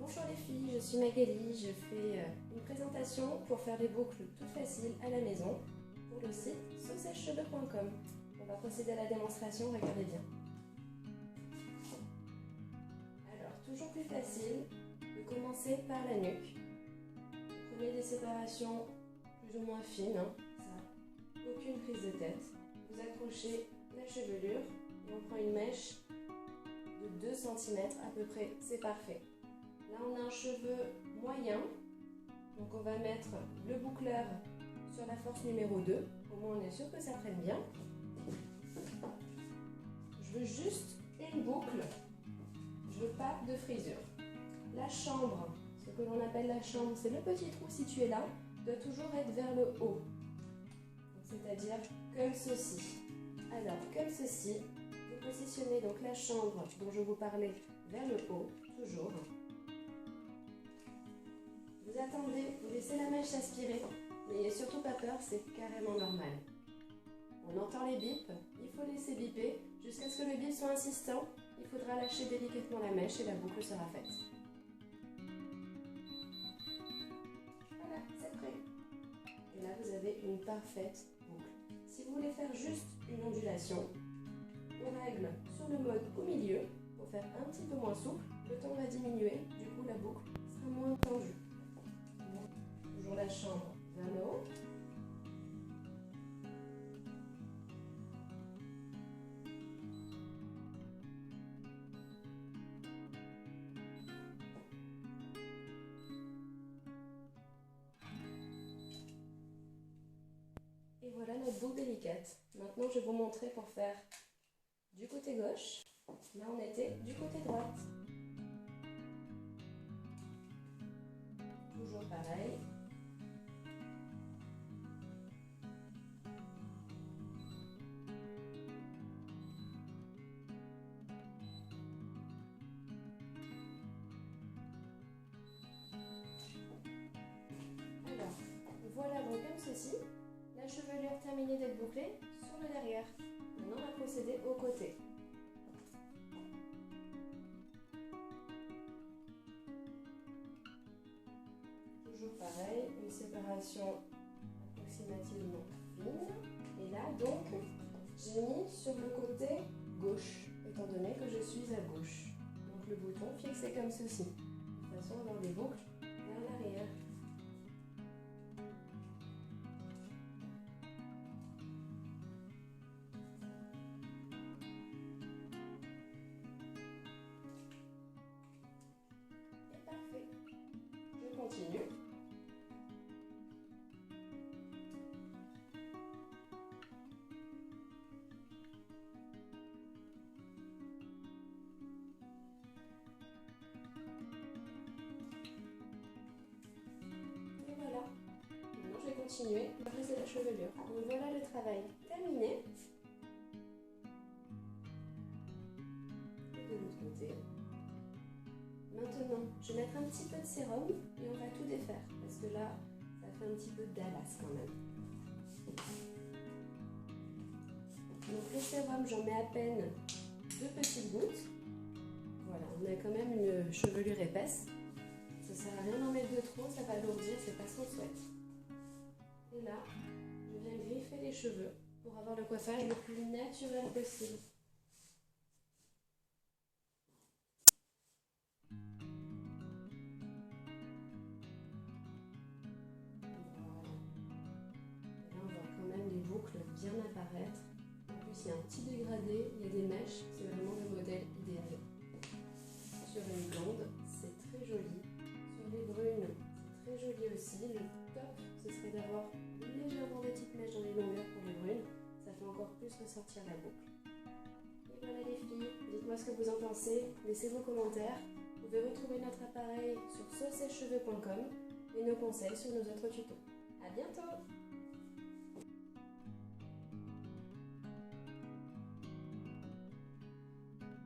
Bonjour les filles, je suis Magali, je fais une présentation pour faire des boucles toutes faciles à la maison pour le site saucecheveux.com. On va procéder à la démonstration, regardez bien. Alors, toujours plus facile de commencer par la nuque. Vous prenez des séparations plus ou moins fines, ça, aucune prise de tête. Vous accrochez la chevelure et on prend une mèche de 2 cm à peu près, c'est parfait. Là on a un cheveu moyen, donc on va mettre le boucleur sur la force numéro 2, au moins on est sûr que ça prenne bien. Je veux juste une boucle, je veux pas de frisure. La chambre, ce que l'on appelle la chambre, c'est le petit trou situé là, doit toujours être vers le haut, c'est-à-dire comme ceci. Alors comme ceci, vous positionnez donc la chambre dont je vous parlais vers le haut, toujours. Vous attendez, vous laissez la mèche s'aspirer, n'ayez surtout pas peur, c'est carrément normal. On entend les bips, il faut laisser biper, jusqu'à ce que le bip soit insistant, il faudra lâcher délicatement la mèche et la boucle sera faite. Voilà, c'est prêt. Et là vous avez une parfaite boucle. Si vous voulez faire juste une ondulation, on règle sur le mode au milieu, pour faire un petit peu moins souple, le temps va diminuer, du coup la boucle sera moins tendue. Toujours la chambre vers le haut. Et voilà notre boucle délicate. Maintenant je vais vous montrer pour faire du côté gauche. Là on était du côté droite. Toujours pareil. Alors, voilà donc comme ceci. La chevelure terminée d'être bouclée sur le derrière. Maintenant on va procéder au côté. Toujours pareil, une séparation approximativement fine. Et là donc, j'ai mis sur le côté gauche, étant donné que je suis à gauche. Donc le bouton fixé comme ceci, de façon à avoir des boucles vers l'arrière. Et parfait. Je continue. Continuer le reste de la chevelure. Donc voilà le travail terminé. Et de l'autre côté. Maintenant, je vais mettre un petit peu de sérum et on va tout défaire parce que là, ça fait un petit peu de Dallas quand même. Donc le sérum, j'en mets à peine 2 petites gouttes. Voilà, on a quand même une chevelure épaisse. Ça ne sert à rien d'en mettre de trop, ça va alourdir, c'est pas ce qu'on souhaite. Et là, je viens griffer les cheveux pour avoir le coiffage le plus naturel possible. Voilà. Et là, on voit quand même les boucles bien apparaître. En plus, il y a un petit dégradé, il y a des mèches, c'est vraiment le modèle idéal. Sur une blonde, c'est très joli. Sur les brunes, c'est très joli aussi. Le top, ce serait d'avoir légèrement des petites mèches dans les longueurs pour les brunes, ça fait encore plus ressortir la boucle. Et voilà les filles, dites-moi ce que vous en pensez, laissez vos commentaires. Vous pouvez retrouver notre appareil sur saucecheveux.com et nos conseils sur nos autres tutos. A bientôt!